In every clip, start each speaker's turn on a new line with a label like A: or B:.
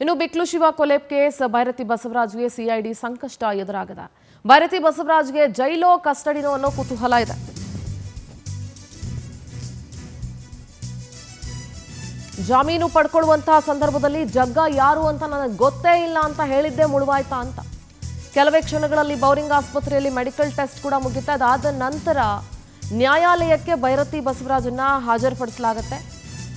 A: ಇನ್ನು ಬಿಕ್ಲು ಶಿವ ಕೊಲೆ case Byrathi ಬಸವರಾಜ್ಗೆ CID ಸಂಕಷ್ಟ ಎದುರಾಗಿದೆ. ಭೈರತಿ ಬಸವರಾಜ್ಗೆ ಜೈಲೋ ಕಸ್ಟಡಿನೋ ಅನ್ನೋ ಕುತೂಹಲ ಇದೆ. ಜಾಮೀನು ಪಡ್ಕೊಳ್ಳುವಂತಹ ಸಂದರ್ಭದಲ್ಲಿ ಜಗ್ಗ ಯಾರು ಅಂತ ನನಗೆ ಗೊತ್ತೇ ಇಲ್ಲ ಅಂತ ಹೇಳಿದ್ದೆ ಮುಳುವಾಯ್ತಾ ಅಂತ. ಕೆಲವೇ ಕ್ಷಣಗಳಲ್ಲಿ ಬೌರಿಂಗ್ ಆಸ್ಪತ್ರೆಯಲ್ಲಿ ಮೆಡಿಕಲ್ ಟೆಸ್ಟ್ ಕೂಡ ಮುಗಿತಾ. ಅದಾದ ನಂತರ ನ್ಯಾಯಾಲಯಕ್ಕೆ ಭೈರತಿ ಬಸವರಾಜನ್ನ ಹಾಜರುಪಡಿಸಲಾಗುತ್ತೆ.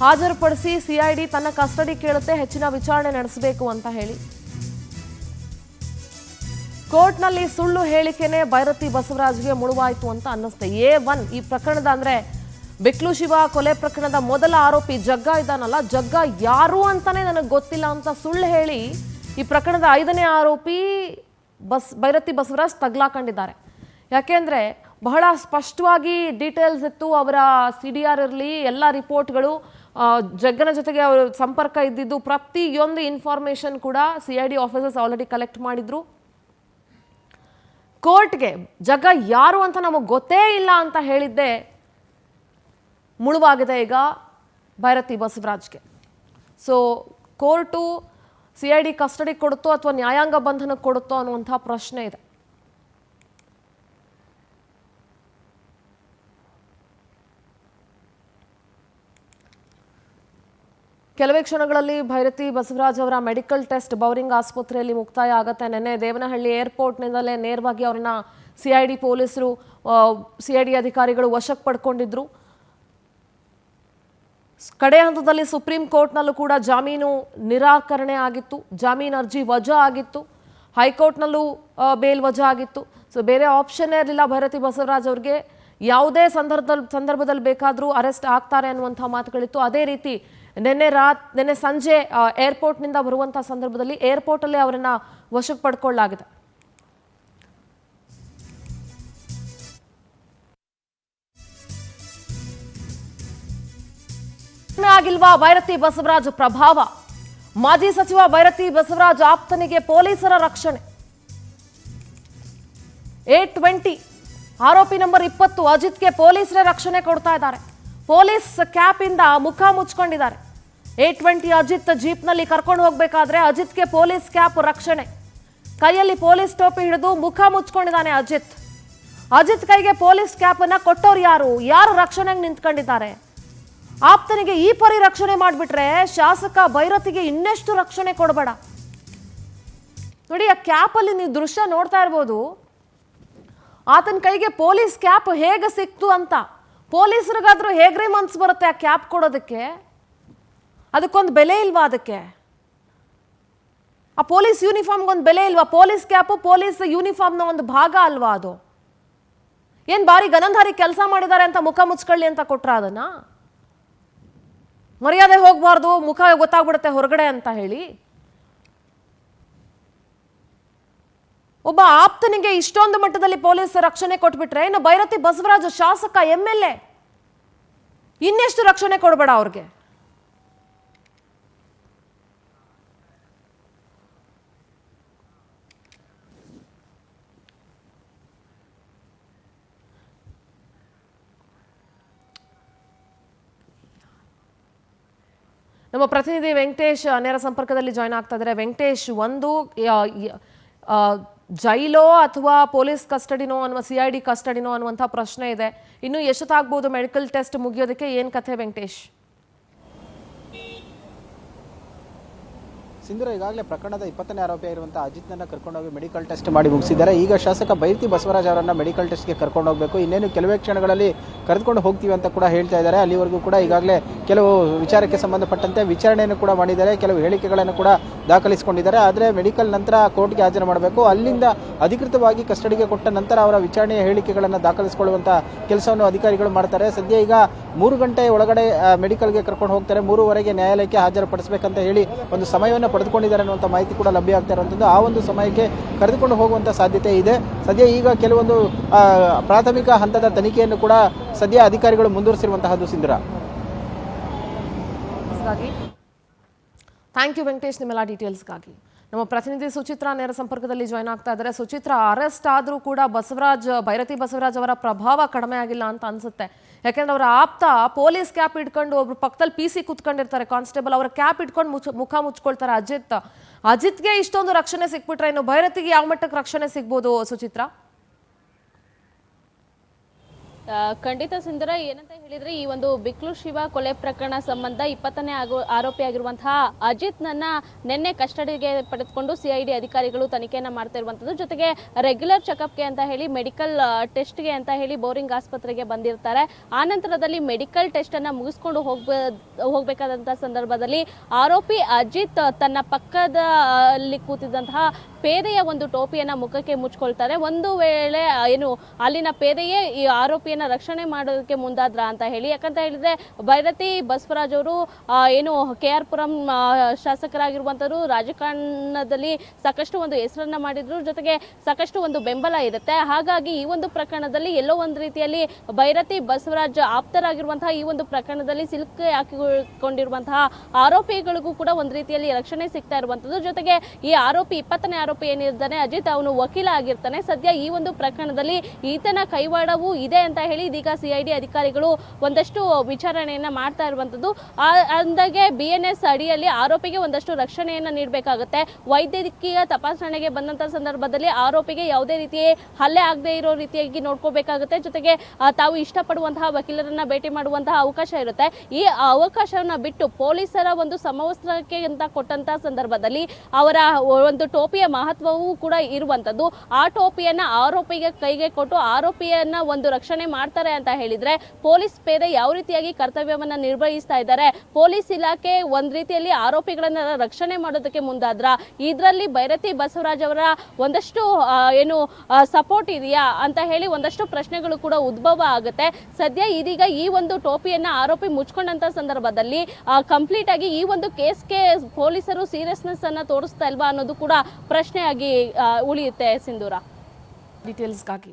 A: ಹಾಜರುಪಡಿಸಿ ಸಿಐಡಿ ತನ್ನ ಕಸ್ಟಡಿ ಕೇಳುತ್ತೆ, ಹೆಚ್ಚಿನ ವಿಚಾರಣೆ ನಡೆಸಬೇಕು ಅಂತ ಹೇಳಿ. ಕೋರ್ಟ್ನಲ್ಲಿ ಸುಳ್ಳು ಹೇಳಿಕೆನೆ ಭೈರತಿ ಬಸವರಾಜ್ಗೆ ಮುಳುವಾಯಿತು ಅಂತ ಅನ್ನಿಸುತ್ತೆ. A1 ಈ ಪ್ರಕರಣದ ಅಂದ್ರೆ ಬಿಕ್ಲು ಶಿವ ಕೊಲೆ ಪ್ರಕರಣದ ಮೊದಲ ಆರೋಪಿ ಜಗ್ಗ ಇದ್ದಾನಲ್ಲ, ಜಗ್ಗ ಯಾರು ಅಂತಾನೆ ನನಗೆ ಗೊತ್ತಿಲ್ಲ ಅಂತ ಸುಳ್ಳು ಹೇಳಿ ಈ ಪ್ರಕರಣದ 5ನೇ ಆರೋಪಿ ಭೈರತಿ ಬಸವರಾಜ್ ತಗ್ಲಾಕೊಂಡಿದ್ದಾರೆ. ಯಾಕೆಂದ್ರೆ ಬಹಳ ಸ್ಪಷ್ಟವಾಗಿ ಡೀಟೇಲ್ಸ್ ಇತ್ತು. ಅವರ CDR ಇರಲಿ, ಎಲ್ಲ ರಿಪೋರ್ಟ್ಗಳು, ಜಗ್ಗನ ಜೊತೆಗೆ ಅವರು ಸಂಪರ್ಕ ಇದ್ದಿದ್ದು ಪ್ರತಿಯೊಂದು ಇನ್ಫಾರ್ಮೇಶನ್ ಕೂಡ CID ಆಫೀಸರ್ಸ್ ಆಲ್ರೆಡಿ ಕಲೆಕ್ಟ್ ಮಾಡಿದ್ರು. ಕೋರ್ಟ್ಗೆ ಜಗ್ಗ ಯಾರು ಅಂತ ನಮಗೆ ಗೊತ್ತೇ ಇಲ್ಲ ಅಂತ ಹೇಳಿದ್ದೆ ಮುಳುವಾಗಿದೆ ಈಗ ಭೈರತಿ ಬಸವರಾಜ್ಗೆ. ಸೊ ಕೋರ್ಟು CID ಕಸ್ಟಡಿ ಕೊಡುತ್ತೋ ಅಥವಾ ನ್ಯಾಯಾಂಗ ಬಂಧನಕ್ಕೆ ಕೊಡುತ್ತೋ ಅನ್ನುವಂಥ ಪ್ರಶ್ನೆ ಇದೆ. ಕೆಲವೇ ಕ್ಷಣಗಳಲ್ಲಿ ಭೈರತಿ ಬಸವರಾಜ್ ಅವರ ಮೆಡಿಕಲ್ ಟೆಸ್ಟ್ ಬೌರಿಂಗ್ ಆಸ್ಪತ್ರೆಯಲ್ಲಿ ಮುಕ್ತಾಯ ಆಗುತ್ತೆ. ನಿನ್ನೆ ದೇವನಹಳ್ಳಿ ಏರ್ಪೋರ್ಟ್ನಿಂದಲೇ ನೇರವಾಗಿ ಅವರನ್ನ CID ಪೊಲೀಸರು, CID ಅಧಿಕಾರಿಗಳು ವಶಕ್ಕೆ ಪಡ್ಕೊಂಡಿದ್ರು. ಕಡೆ ಹಂತದಲ್ಲಿ ಸುಪ್ರೀಂ ಕೋರ್ಟ್ನಲ್ಲೂ ಕೂಡ ಜಾಮೀನು ನಿರಾಕರಣೆ ಆಗಿತ್ತು, ಜಾಮೀನು ಅರ್ಜಿ ವಜಾ ಆಗಿತ್ತು, ಹೈಕೋರ್ಟ್ನಲ್ಲೂ ಬೇಲ್ ವಜಾ ಆಗಿತ್ತು. ಸೊ ಬೇರೆ ಆಪ್ಷನ್ ಇರಲಿಲ್ಲ ಭೈರತಿ ಬಸವರಾಜ್ ಅವ್ರಿಗೆ. ಯಾವುದೇ ಸಂದರ್ಭದಲ್ಲಿ ಬೇಕಾದರೂ ಅರೆಸ್ಟ್ ಆಗ್ತಾರೆ ಅನ್ನುವಂಥ ಮಾತುಗಳಿತ್ತು. ಅದೇ ರೀತಿ ನಿನ್ನೆ ಸಂಜೆ ಏರ್ಪೋರ್ಟ್ನಿಂದ ಬರುವಂಥ ಸಂದರ್ಭದಲ್ಲಿ ಏರ್ಪೋರ್ಟಲ್ಲೇ ಅವರನ್ನ ವಶಕ್ಕೆ ಪಡ್ಕೊಳ್ಳಲಾಗಿದೆ. ಆಗಿಲ್ವಾ ಭೈರತಿ ಬಸವರಾಜ್ ಪ್ರಭಾವ? ಮಾಜಿ ಸಚಿವ ಭೈರತಿ ಬಸವರಾಜ್ ಆಪ್ತನಿಗೆ ಪೊಲೀಸರ ರಕ್ಷಣೆ. 820 ಆರೋಪಿ ನಂಬರ್ 20 ಅಜಿತ್ಗೆ ಪೊಲೀಸರೇ ರಕ್ಷಣೆ ಕೊಡ್ತಾ ಇದ್ದಾರೆ. ಪೊಲೀಸ್ ಕ್ಯಾಪ್ ಇಂದ ಮುಖ ಮುಚ್ಕೊಂಡಿದ್ದಾರೆ. 820 ಅಜಿತ್ ಜೀಪ್ನಲ್ಲಿ ಕರ್ಕೊಂಡು ಹೋಗ್ಬೇಕಾದ್ರೆ ಅಜಿತ್ಗೆ ಪೊಲೀಸ್ ಕ್ಯಾಪ್ ರಕ್ಷಣೆ. ಕೈಯಲ್ಲಿ ಪೊಲೀಸ್ ಟೋಪಿ ಹಿಡಿದು ಮುಖ ಮುಚ್ಕೊಂಡಿದ್ದಾನೆ ಅಜಿತ್. ಅಜಿತ್ ಕೈಗೆ ಪೊಲೀಸ್ ಕ್ಯಾಪ್ ಅನ್ನ ಕೊಟ್ಟವ್ರು ಯಾರು ರಕ್ಷಣೆಗೆ ನಿಂತ್ಕೊಂಡಿದ್ದಾರೆ? ಆಪ್ತನಿಗೆ ಈ ಪರಿ ರಕ್ಷಣೆ ಮಾಡಿಬಿಟ್ರೆ ಶಾಸಕ ಭೈರತಿಗೆ ಇನ್ನೆಷ್ಟು ರಕ್ಷಣೆ ಕೊಡಬೇಡ. ನೋಡಿ, ಆ ಕ್ಯಾಪ್ ಅಲ್ಲಿ ನೀವು ದೃಶ್ಯ ನೋಡ್ತಾ ಇರ್ಬೋದು. ಆತನ ಕೈಗೆ ಪೊಲೀಸ್ ಕ್ಯಾಪ್ ಹೇಗೆ ಸಿಕ್ತು ಅಂತ. ಪೊಲೀಸರಿಗಾದ್ರೂ ಹೇಗ್ರಿ ಮನ್ಸು ಬರುತ್ತೆ ಆ ಕ್ಯಾಪ್ ಕೊಡೋದಕ್ಕೆ? ಅದಕ್ಕೊಂದು ಬೆಲೆ ಇಲ್ವಾ? ಅದಕ್ಕೆ ಆ ಪೊಲೀಸ್ ಯೂನಿಫಾರ್ಮ್ಗೊಂದು ಬೆಲೆ ಇಲ್ವಾ? ಪೊಲೀಸ್ ಕ್ಯಾಪು ಪೊಲೀಸ್ ಯೂನಿಫಾರ್ಮ್ನ ಒಂದು ಭಾಗ ಅಲ್ವಾ ಅದು? ಏನ್ ಬಾರಿ ಗನಂಧಾರಿ ಕೆಲಸ ಮಾಡಿದ್ದಾರೆ ಅಂತ ಮುಖ ಮುಚ್ಕೊಳ್ಳಿ ಅಂತ ಕೊಟ್ರ ಅದನ್ನ? ಮರ್ಯಾದೆ ಹೋಗ್ಬಾರ್ದು, ಮುಖ ಗೊತ್ತಾಗ್ಬಿಡುತ್ತೆ ಹೊರಗಡೆ ಅಂತ ಹೇಳಿ ಒಬ್ಬ ಆಪ್ತನಿಗೆ ಇಷ್ಟೊಂದು ಮಟ್ಟದಲ್ಲಿ ಪೊಲೀಸ್ ರಕ್ಷಣೆ ಕೊಟ್ಬಿಟ್ರೆ ಇನ್ನು ಭೈರತಿ ಬಸವರಾಜ್ ಶಾಸಕ MLA ಇನ್ನೆಷ್ಟು ರಕ್ಷಣೆ ಕೊಡಬೇಡ ಅವ್ರಿಗೆ? ನಮ್ಮ ಪ್ರತಿನಿಧಿ ವೆಂಕಟೇಶ್ ನೇರ ಸಂಪರ್ಕದಲ್ಲಿ ಜಾಯ್ನ್ ಆಗ್ತಾ ಇದ್ದಾರೆ. ವೆಂಕಟೇಶ್, ಒಂದು ಜೈಲೋ ಅಥವಾ ಪೊಲೀಸ್ ಕಸ್ಟಡಿನೋ ಅನ್ನುವ CID ಕಸ್ಟಡಿನೋ ಅನ್ನುವಂಥ ಪ್ರಶ್ನೆ ಇದೆ. ಇನ್ನು ಎಷ್ಟೊತ್ತಾಗ್ಬೋದು ಮೆಡಿಕಲ್ ಟೆಸ್ಟ್ ಮುಗಿಯೋದಕ್ಕೆ? ಏನು ಕಥೆ ವೆಂಕಟೇಶ್?
B: ಸಿಂಧೂರ, ಈಗಾಗಲೇ ಪ್ರಕರಣದ 20ನೇ ಆರೋಪಿಯಾಗಿರುವಂಥ ಅಜಿತ್ನನ್ನು ಕರ್ಕೊಂಡೋಗಿ ಮೆಡಿಕಲ್ ಟೆಸ್ಟ್ ಮಾಡಿ ಮುಗಿಸಿದ್ದಾರೆ. ಈಗ ಶಾಸಕ ಭೈರತಿ ಬಸವರಾಜ್ ಅವರನ್ನು ಮೆಡಿಕಲ್ ಟೆಸ್ಟ್ಗೆ ಕರ್ಕೊಂಡು ಹೋಗಬೇಕು. ಇನ್ನೇನು ಕೆಲವೇ ಕ್ಷಣಗಳಲ್ಲಿ ಕರೆದುಕೊಂಡು ಹೋಗ್ತೀವಿ ಅಂತ ಕೂಡ ಹೇಳ್ತಾ ಇದ್ದಾರೆ. ಅಲ್ಲಿವರೆಗೂ ಕೂಡ ಈಗಾಗಲೇ ಕೆಲವು ವಿಚಾರಕ್ಕೆ ಸಂಬಂಧಪಟ್ಟಂತೆ ವಿಚಾರಣೆಯನ್ನು ಕೂಡ ಮಾಡಿದ್ದಾರೆ, ಕೆಲವು ಹೇಳಿಕೆಗಳನ್ನು ಕೂಡ ದಾಖಲಿಸಿಕೊಂಡಿದ್ದಾರೆ. ಆದರೆ ಮೆಡಿಕಲ್ ನಂತರ ಕೋರ್ಟ್ಗೆ ಹಾಜರು ಮಾಡಬೇಕು. ಅಲ್ಲಿಂದ ಅಧಿಕೃತವಾಗಿ ಕಸ್ಟಡಿಗೆ ಕೊಟ್ಟ ನಂತರ ಅವರ ವಿಚಾರಣೆಯ ಹೇಳಿಕೆಗಳನ್ನು ದಾಖಲಿಸಿಕೊಳ್ಳುವಂಥ ಕೆಲಸವನ್ನು ಅಧಿಕಾರಿಗಳು ಮಾಡ್ತಾರೆ. ಸದ್ಯ ಈಗ 3 ಗಂಟೆ ಒಳಗಡೆ ಮೆಡಿಕಲ್ಗೆ ಕರ್ಕೊಂಡು ಹೋಗ್ತಾರೆ. 3:15ಕ್ಕೆ ನ್ಯಾಯಾಲಯಕ್ಕೆ ಹಾಜರುಪಡಿಸಬೇಕಂತ ಹೇಳಿ ಒಂದು ಸಮಯವನ್ನು ಪಡೆದುಕೊಂಡಿದ್ದಾರೆ ಅನ್ನುವಂಥ ಮಾಹಿತಿ ಕೂಡ ಲಭ್ಯ ಆಗ್ತಾ ಇರುವಂಥದ್ದು. ಆ ಒಂದು ಸಮಯಕ್ಕೆ ಕರೆದುಕೊಂಡು ಹೋಗುವಂಥ ಸಾಧ್ಯತೆ ಇದೆ. ಸದ್ಯ ಈಗ ಕೆಲವೊಂದು ಪ್ರಾಥಮಿಕ ಹಂತದ ತನಿಖೆಯನ್ನು ಕೂಡ ಸದ್ಯ ಅಧಿಕಾರಿಗಳು ಮುಂದುವರಿಸಿರುವಂತಹದ್ದು. ಸಿಂಧೂರ,
A: ಥ್ಯಾಂಕ್ ಯು ವೆಂಕಟೇಶ್ ನಿಮ್ಮೆಲ್ಲ ಡೀಟೇಲ್ಸ್ಗಾಗಿ. ನಮ್ಮ ಪ್ರತಿನಿಧಿ ಸುಚಿತ್ರಾ ನೇರ ಸಂಪರ್ಕದಲ್ಲಿ ಜಾಯ್ನ್ ಆಗ್ತಾ ಇದ್ದಾರೆ. ಸುಚಿತ್ರಾ, ಅರೆಸ್ಟ್ ಆದರೂ ಕೂಡ ಭೈರತಿ ಬಸವರಾಜ್ ಅವರ ಪ್ರಭಾವ ಕಡಿಮೆ ಆಗಿಲ್ಲ ಅಂತ ಅನ್ಸುತ್ತೆ. ಯಾಕೆಂದ್ರೆ ಅವರ ಆಪ್ತ ಪೊಲೀಸ್ ಕ್ಯಾಪ್ ಇಟ್ಕೊಂಡು ಒಬ್ರು ಪಕ್ಕದಲ್ಲಿ PC ಕೂತ್ಕೊಂಡಿರ್ತಾರೆ ಕಾನ್ಸ್ಟೇಬಲ್, ಅವರ ಕ್ಯಾಪ್ ಇಟ್ಕೊಂಡು ಮುಖ ಮುಚ್ಕೊಳ್ತಾರೆ ಅಜಿತ್ಗೆ ಇಷ್ಟೊಂದು ರಕ್ಷಣೆ ಸಿಕ್ಬಿಟ್ರೆ ಇನ್ನು ಭೈರತಿಗೆ ಯಾವ ಮಟ್ಟಕ್ಕೆ ರಕ್ಷಣೆ ಸಿಗ್ಬೋದು ಸುಚಿತ್ರಾ?
C: ಖಂಡಿತ ಸಿಂಧೂರ, ಏನಂತ ಹೇಳಿದ್ರೆ ಈ ಒಂದು ಬಿಕ್ಲು ಶಿವ ಕೊಲೆ ಪ್ರಕರಣ ಸಂಬಂಧ 20ನೇ ಆರೋಪಿಯಾಗಿರುವಂತಹ ಅಜಿತ್ ನನ್ನ ನಿನ್ನೆ ಕಸ್ಟಡಿಗೆ ಪಡೆದುಕೊಂಡು CID ಅಧಿಕಾರಿಗಳು ತನಿಖೆಯನ್ನ ಮಾಡ್ತಾ ಇರುವಂತದ್ದು. ಜೊತೆಗೆ ರೆಗ್ಯುಲರ್ ಚೆಕಪ್ಗೆ ಅಂತ ಹೇಳಿ ಮೆಡಿಕಲ್ ಟೆಸ್ಟ್ಗೆ ಅಂತ ಹೇಳಿ ಬೋರಿಂಗ್ ಆಸ್ಪತ್ರೆಗೆ ಬಂದಿರ್ತಾರೆ. ಆ ನಂತರದಲ್ಲಿ ಮೆಡಿಕಲ್ ಟೆಸ್ಟ್ ಅನ್ನ ಮುಗಿಸ್ಕೊಂಡು ಹೋಗ್ಬೇಕಾದಂತಹ ಸಂದರ್ಭದಲ್ಲಿ ಆರೋಪಿ ಅಜಿತ್ ತನ್ನ ಪಕ್ಕದಲ್ಲಿ ಕೂತಿದ್ದಂತಹ ಪೇದೆಯ ಒಂದು ಟೋಪಿಯನ್ನ ಮುಖಕ್ಕೆ ಮುಚ್ಕೊಳ್ತಾರೆ. ಒಂದು ವೇಳೆ ಏನು ಅಲ್ಲಿನ ಪೇದೆಯೇ ಈ ಆರೋಪಿಯನ್ನ ರಕ್ಷಣೆ ಮಾಡೋದಕ್ಕೆ ಮುಂದಾದ್ರ ಅಂತ ಹೇಳಿ, ಯಾಕಂತ ಹೇಳಿದ್ರೆ ಭೈರತಿ ಬಸವರಾಜ್ ಅವರು ಏನು KR ಪುರಂ ಶಾಸಕರಾಗಿರುವಂತರು, ರಾಜಕಾರಣದಲ್ಲಿ ಸಾಕಷ್ಟು ಒಂದು ಹೆಸರನ್ನ ಮಾಡಿದ್ರು, ಜೊತೆಗೆ ಸಾಕಷ್ಟು ಒಂದು ಬೆಂಬಲ ಇರುತ್ತೆ. ಹಾಗಾಗಿ ಈ ಒಂದು ಪ್ರಕರಣದಲ್ಲಿ ಎಲ್ಲೋ ಒಂದು ರೀತಿಯಲ್ಲಿ ಭೈರತಿ ಬಸವರಾಜ್ ಆಪ್ತರಾಗಿರುವಂತಹ ಈ ಒಂದು ಪ್ರಕರಣದಲ್ಲಿ ಸಿಲುಕಿ ಹಾಕಿಕೊಂಡಿರುವಂತಹ ಆರೋಪಿಗಳಿಗೂ ಕೂಡ ಒಂದು ರೀತಿಯಲ್ಲಿ ರಕ್ಷಣೆ ಸಿಗ್ತಾ ಇರುವಂತದ್ದು. ಜೊತೆಗೆ ಈ ಆರೋಪಿ 20ನೇ ಆರೋಪಿ ಏನಿರ್ತಾನೆ ಅಜಿತ್, ಅವನು ವಕೀಲ ಆಗಿರ್ತಾನೆ. ಸದ್ಯ ಈ ಒಂದು ಪ್ರಕರಣದಲ್ಲಿ ಈತನ ಕೈವಾಡವೂ ಇದೆ ಅಂತ ಹೇಳಿ ಇದೀಗ CID ಅಧಿಕಾರಿಗಳು ಒಂದಷ್ಟು ವಿಚಾರಣೆಯನ್ನ ಮಾಡ್ತಾ ಇರುವಂತದ್ದು. ಅಂದಾಗೆ BNS ಅಡಿಯಲ್ಲಿ ಆರೋಪಿಗೆ ಒಂದಷ್ಟು ರಕ್ಷಣೆಯನ್ನ ನೀಡಬೇಕಾಗುತ್ತೆ. ವೈದ್ಯಕೀಯ ತಪಾಸಣೆಗೆ ಬಂದಂತ ಸಂದರ್ಭದಲ್ಲಿ ಆರೋಪಿಗೆ ಯಾವುದೇ ರೀತಿಯ ಹಲ್ಲೆ ಆಗದೆ ಇರೋ ರೀತಿಯಾಗಿ ನೋಡ್ಕೋಬೇಕಾಗುತ್ತೆ. ಜೊತೆಗೆ ತಾವು ಇಷ್ಟಪಡುವಂತಹ ವಕೀಲರನ್ನ ಭೇಟಿ ಮಾಡುವಂತಹ ಅವಕಾಶ ಇರುತ್ತೆ. ಈ ಅವಕಾಶವನ್ನ ಬಿಟ್ಟು ಪೊಲೀಸರ ಒಂದು ಸಮವಸ್ತ್ರಕ್ಕೆ ಅಂತ ಕೊಟ್ಟಂತ ಸಂದರ್ಭದಲ್ಲಿ ಅವರ ಒಂದು ಟೋಪಿಯ ಮಹತ್ವವೂ ಕೂಡ ಇರುವಂತದ್ದು. ಆ ಟೋಪಿಯನ್ನ ಆರೋಪಿಗೆ ಕೈಗೆ ಕೊಟ್ಟು ಆರೋಪಿಯನ್ನ ಒಂದು ರಕ್ಷಣೆ ಮಾಡ್ತಾರೆ ಅಂತ ಹೇಳಿದ್ರೆ ಪೊಲೀಸ್ ಪೇದೆ ಯಾವ ರೀತಿಯಾಗಿ ಕರ್ತವ್ಯವನ್ನ ನಿರ್ವಹಿಸ್ತಾ ಇದ್ದಾರೆ, ಪೊಲೀಸ್ ಇಲಾಖೆ ಒಂದ್ ರೀತಿಯಲ್ಲಿ ಆರೋಪಿಗಳನ್ನ ರಕ್ಷಣೆ ಮಾಡೋದಕ್ಕೆ ಮುಂದಾದ್ರ, ಇದರಲ್ಲಿ ಭೈರತಿ ಬಸವರಾಜ್ ಅವರ ಒಂದಷ್ಟು ಏನು ಸಪೋರ್ಟ್ ಇದೆಯಾ ಅಂತ ಹೇಳಿ ಒಂದಷ್ಟು ಪ್ರಶ್ನೆಗಳು ಕೂಡ ಉದ್ಭವ ಆಗುತ್ತೆ. ಸದ್ಯ ಇದೀಗ ಈ ಒಂದು ಟೋಪಿಯನ್ನ ಆರೋಪಿ ಮುಚ್ಕೊಂಡಂತ ಸಂದರ್ಭದಲ್ಲಿ ಕಂಪ್ಲೀಟ್ ಆಗಿ ಈ ಒಂದು ಕೇಸ್ಗೆ ಪೊಲೀಸರು ಸೀರಿಯಸ್ನೆಸ್ ಅನ್ನ ತೋರಿಸ್ತಾ ಇಲ್ವಾ ಅನ್ನೋದು ಕೂಡ ಪ್ರಶ್ನೆಯಾಗಿ ಉಳಿಯುತ್ತೆ ಸಿಂಧೂರ.
A: ಡೀಟೇಲ್ಸ್ಗಾಗಿ